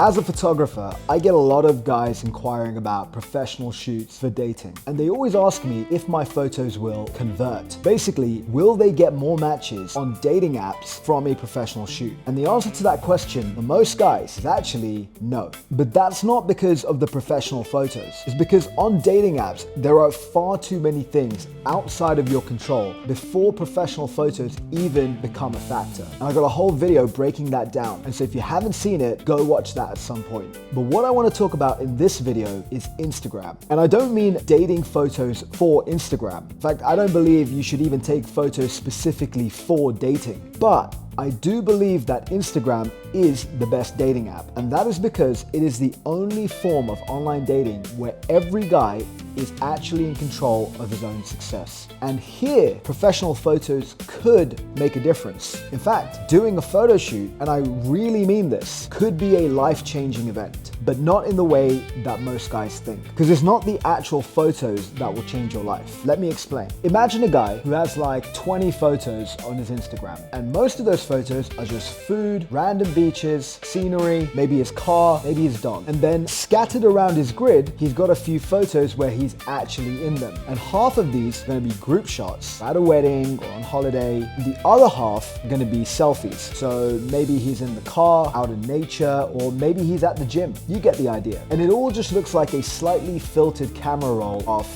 As a photographer, I get a lot of guys inquiring about professional shoots for dating, and they always ask me if my photos will convert. Basically, will they get more matches on dating apps from a professional shoot? And the answer to that question for most guys is actually no. But that's not because of the professional photos. It's because on dating apps, there are far too many things outside of your control before professional photos even become a factor. And I got a whole video breaking that down. And so if you haven't seen it, go watch that at some point. But what I want to talk about in this video is Instagram. And I don't mean dating photos for Instagram. In fact, I don't believe you should even take photos specifically for dating. But I do believe that Instagram is the best dating app. And that is because it is the only form of online dating where every guy is actually in control of his own success. And here, professional photos could make a difference. In fact, doing a photo shoot, and I really mean this, could be a life-changing event, but not in the way that most guys think. Because it's not the actual photos that will change your life. Let me explain. Imagine a guy who has like 20 photos on his Instagram, and most of those photos are just food, random beaches, scenery, maybe his car, maybe his dog. And then scattered around his grid, he's got a few photos where he's actually in them. And half of these are going to be group shots at a wedding or on holiday. The other half are going to be selfies. So maybe he's in the car, out in nature, or maybe he's at the gym. You get the idea. And it all just looks like a slightly filtered camera roll of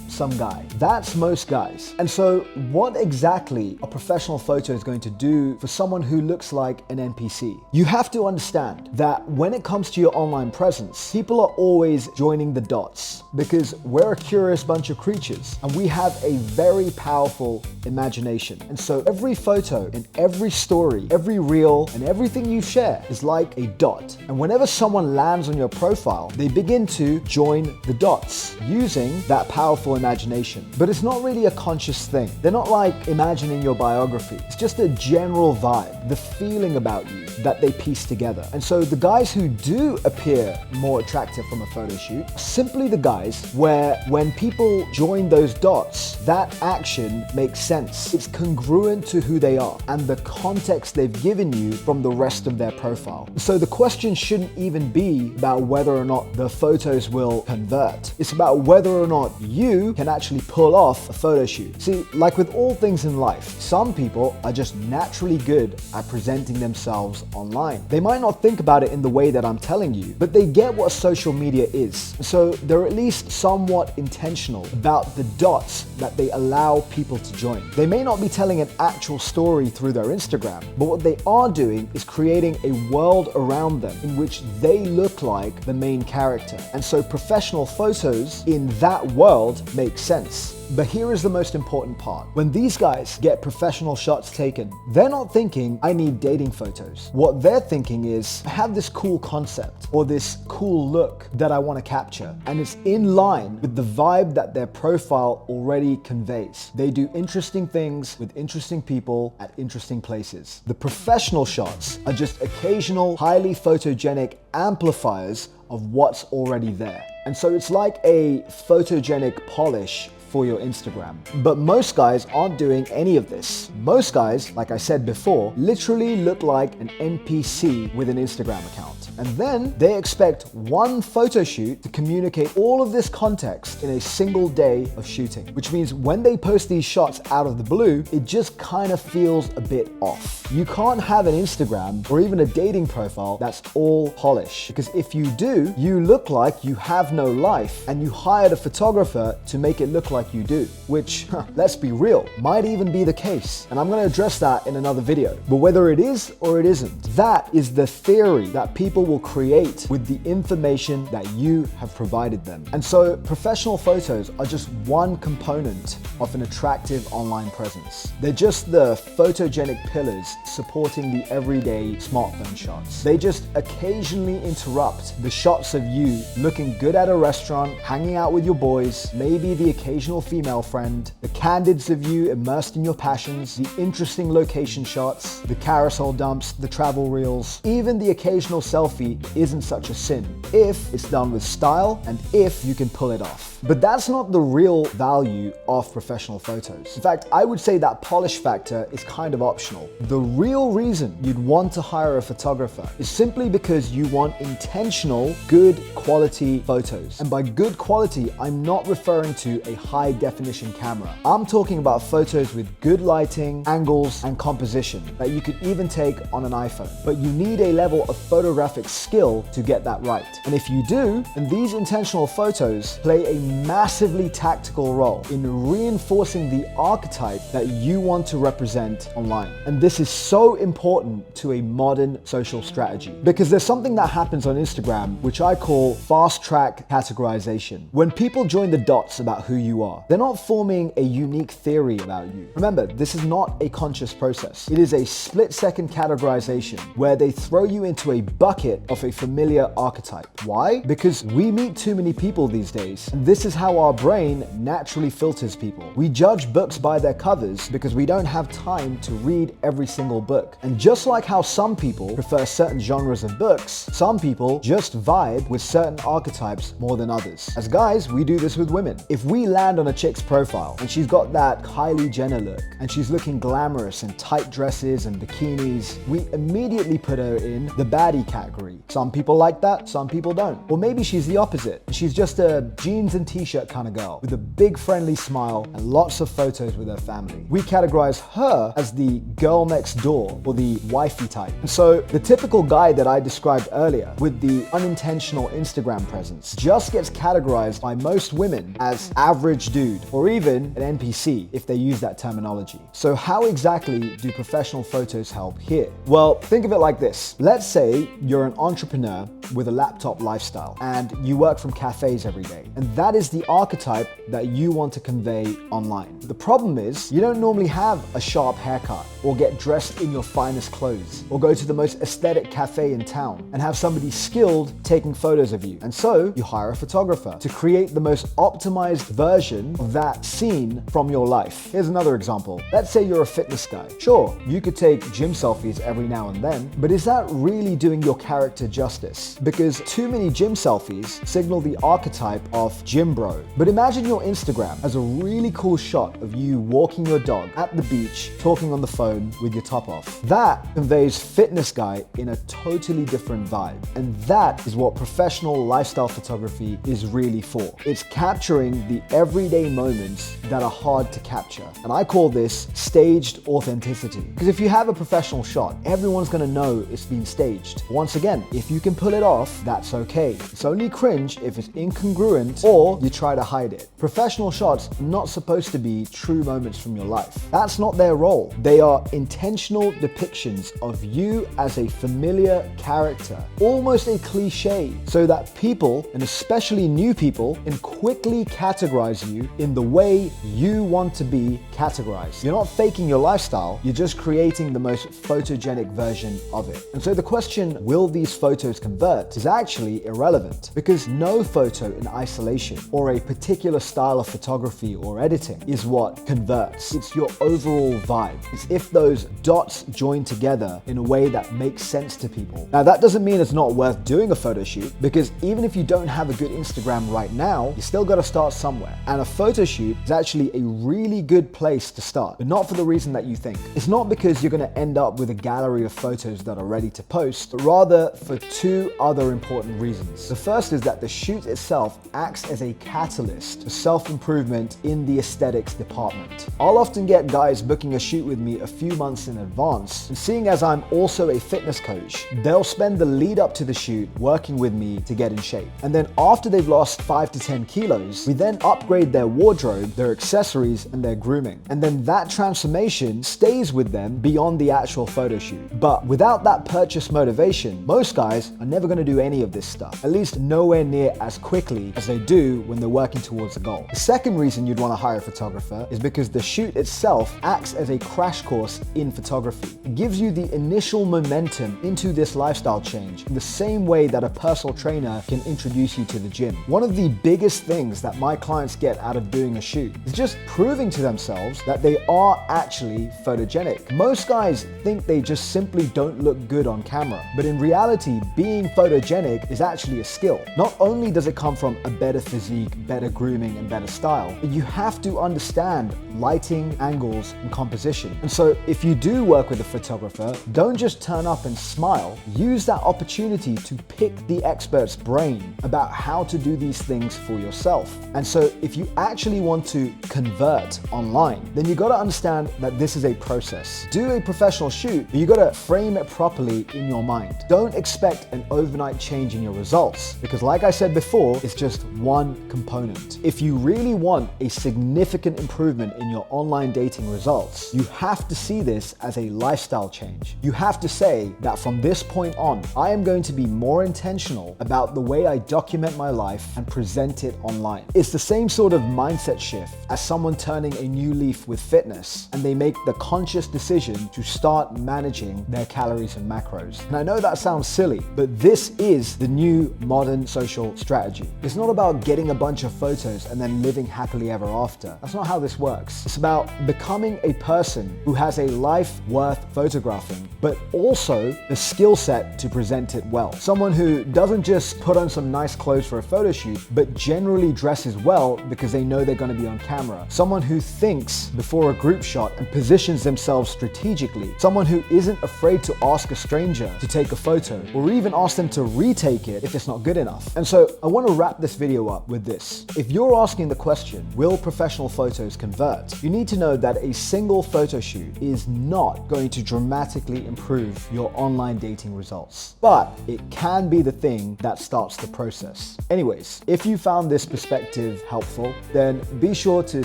some guy. That's most guys. And so what exactly a professional photo is going to do for someone who looks like an NPC? You have to understand that when it comes to your online presence, people are always joining the dots because we're a curious bunch of creatures and we have a very powerful imagination. And so every photo and every story, every reel and everything you share is like a dot. And whenever someone lands on your profile, they begin to join the dots using that powerful imagination. But it's not really a conscious thing. They're not like imagining your biography. It's just a general vibe, the feeling about you that they piece together. And so the guys who do appear more attractive from a photo shoot are simply the guys where when people join those dots, that action makes sense. It's congruent to who they are and the context they've given you from the rest of their profile. So the question shouldn't even be about whether or not the photos will convert. It's about whether or not you can actually pull off a photo shoot. See, like with all things in life, some people are just naturally good at presenting themselves online. They might not think about it in the way that I'm telling you, but they get what social media is. So they're at least somewhat intentional about the dots that they allow people to join. They may not be telling an actual story through their Instagram, but what they are doing is creating a world around them in which they look like the main character. And so professional photos in that world make sense. But here is the most important part. When these guys get professional shots taken, they're not thinking, I need dating photos. What they're thinking is, I have this cool concept or this cool look that I want to capture. And it's in line with the vibe that their profile already conveys. They do interesting things with interesting people at interesting places. The professional shots are just occasional, highly photogenic amplifiers of what's already there. And so it's like a photogenic polish for your Instagram. But most guys aren't doing any of this. Most guys, like I said before, literally look like an NPC with an Instagram account. And then they expect one photo shoot to communicate all of this context in a single day of shooting, which means when they post these shots out of the blue, it just kind of feels a bit off. You can't have an Instagram or even a dating profile that's all polish, because if you do, you look like you have no life and you hired a photographer to make it look like you do, which, let's be real, might even be the case. And I'm going to address that in another video. But whether it is or it isn't, that is the theory that people will create with the information that you have provided them. And so professional photos are just one component of an attractive online presence. They're just the photogenic pillars supporting the everyday smartphone shots. They just occasionally interrupt the shots of you looking good at a restaurant, hanging out with your boys, maybe the occasional occasional female friend, the candids of you immersed in your passions, the interesting location shots, the carousel dumps, the travel reels. Even the occasional selfie isn't such a sin if it's done with style and if you can pull it off. But that's not the real value of professional photos. In fact, I would say that polish factor is kind of optional. The real reason you'd want to hire a photographer is simply because you want intentional, good quality photos. And by good quality, I'm not referring to a high definition camera. I'm talking about photos with good lighting, angles, and composition that you could even take on an iPhone. But you need a level of photographic skill to get that right. And if you do, then these intentional photos play a massively tactical role in reinforcing the archetype that you want to represent online. And this is so important to a modern social strategy because there's something that happens on Instagram which I call fast track categorization. When people join the dots about who you are, they're not forming a unique theory about you. Remember, this is not a conscious process. It is a split-second categorization where they throw you into a bucket of a familiar archetype. Why? Because we meet too many people these days, and this is how our brain naturally filters people. We judge books by their covers because we don't have time to read every single book. And just like how some people prefer certain genres of books, some people just vibe with certain archetypes more than others. As guys, we do this with women. If we land on a chick's profile and she's got that Kylie Jenner look and she's looking glamorous in tight dresses and bikinis, we immediately put her in the baddie category. Some people like that, some people don't. Or maybe she's the opposite. She's just a jeans and t-shirt kind of girl with a big friendly smile and lots of photos with her family. We categorize her as the girl next door or the wifey type. And so the typical guy that I described earlier with the unintentional Instagram presence just gets categorized by most women as average dude or even an NPC if they use that terminology. So how exactly do professional photos help here? Well, think of it like this. Let's say you're an entrepreneur with a laptop lifestyle and you work from cafes every day. And that is the archetype that you want to convey online. The problem is you don't normally have a sharp haircut or get dressed in your finest clothes or go to the most aesthetic cafe in town and have somebody skilled taking photos of you. And so you hire a photographer to create the most optimized version of that scene from your life. Here's another example. Let's say you're a fitness guy. Sure, you could take gym selfies every now and then, but is that really doing your character justice? Because too many gym selfies signal the archetype of gym bro. But imagine your Instagram as a really cool shot of you walking your dog at the beach, talking on the phone with your top off. That conveys fitness guy in a totally different vibe. And that is what professional lifestyle photography is really for. It's capturing the everyday moments that are hard to capture. And I call this staged authenticity. Because if you have a professional shot, everyone's gonna know it's been staged. Once again, if you can pull it off, that's okay. It's only cringe if it's incongruent or you try to hide it. Professional shots are not supposed to be true moments from your life. That's not their role. They are intentional depictions of you as a familiar character, almost a cliche, so that people, and especially new people, can quickly categorize you in the way you want to be categorized. You're not faking your lifestyle, you're just creating the most photogenic version of it. And so the question, will these photos convert, is actually irrelevant because no photo in isolation or a particular style of photography or editing is what converts. It's your overall vibe. It's if those dots join together in a way that makes sense to people. Now that doesn't mean it's not worth doing a photo shoot because even if you don't have a good Instagram right now, you still got to start somewhere. And a photo shoot is actually a really good place to start, but not for the reason that you think. It's not because you're going to end up with a gallery of photos that are ready to post, but rather for two other important reasons. The first is that the shoot itself acts as a catalyst for self-improvement in the aesthetics department. I'll often get guys booking a shoot with me a few months in advance, and seeing as I'm also a fitness coach, they'll spend the lead up to the shoot working with me to get in shape. And then after they've lost 5 to 10 kilos, we then upgrade their wardrobe, their accessories, and their grooming. And then that transformation stays with them beyond the actual photo shoot. But without that purchase motivation, most guys are never going going to do any of this stuff, at least nowhere near as quickly as they do when they're working towards a goal. The second reason you'd want to hire a photographer is because the shoot itself acts as a crash course in photography. It gives you the initial momentum into this lifestyle change in the same way that a personal trainer can introduce you to the gym. One of the biggest things that my clients get out of doing a shoot is just proving to themselves that they are actually photogenic. Most guys think they just simply don't look good on camera, but in reality, being photogenic is actually a skill. Not only does it come from a better physique, better grooming, and better style, but you have to understand lighting, angles, and composition. And so if you do work with a photographer, don't just turn up and smile. Use that opportunity to pick the expert's brain about how to do these things for yourself. And so if you actually want to convert online, then you got to understand that this is a process. Do a professional shoot, but you got to frame it properly in your mind. Don't expect an overnight change in your results, because like I said before, it's just one component. If you really want a significant improvement in your online dating results, you have to see this as a lifestyle change. You have to say that from this point on, I am going to be more intentional about the way I document my life and present it online. It's the same sort of mindset shift as someone turning a new leaf with fitness, and they make the conscious decision to start managing their calories and macros. And I know that sounds silly, but this is the new modern social strategy. It's not about getting a bunch of photos and then living happily ever after. That's not how this works. It's about becoming a person who has a life worth photographing, but also the skill set to present it well. Someone who doesn't just put on some nice clothes for a photo shoot, but generally dresses well because they know they're going to be on camera. Someone who thinks before a group shot and positions themselves strategically. Someone who isn't afraid to ask a stranger to take a photo, or even ask them to retake it if it's not good enough. And so I want to wrap this video up with this. If you're asking the question, will professional photos convert? You need to know that a single photo shoot is not going to dramatically improve your online dating results, but it can be the thing that starts the process. Anyways, if you found this perspective helpful, then be sure to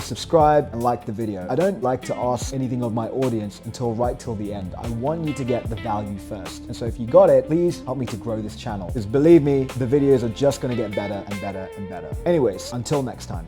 subscribe and like the video. I don't like to ask anything of my audience until right till the end. I want you to get the value first. And so if you got it, please help me to grow this channel, because believe me, the videos are just going to get better and better and better. Anyways, until next time.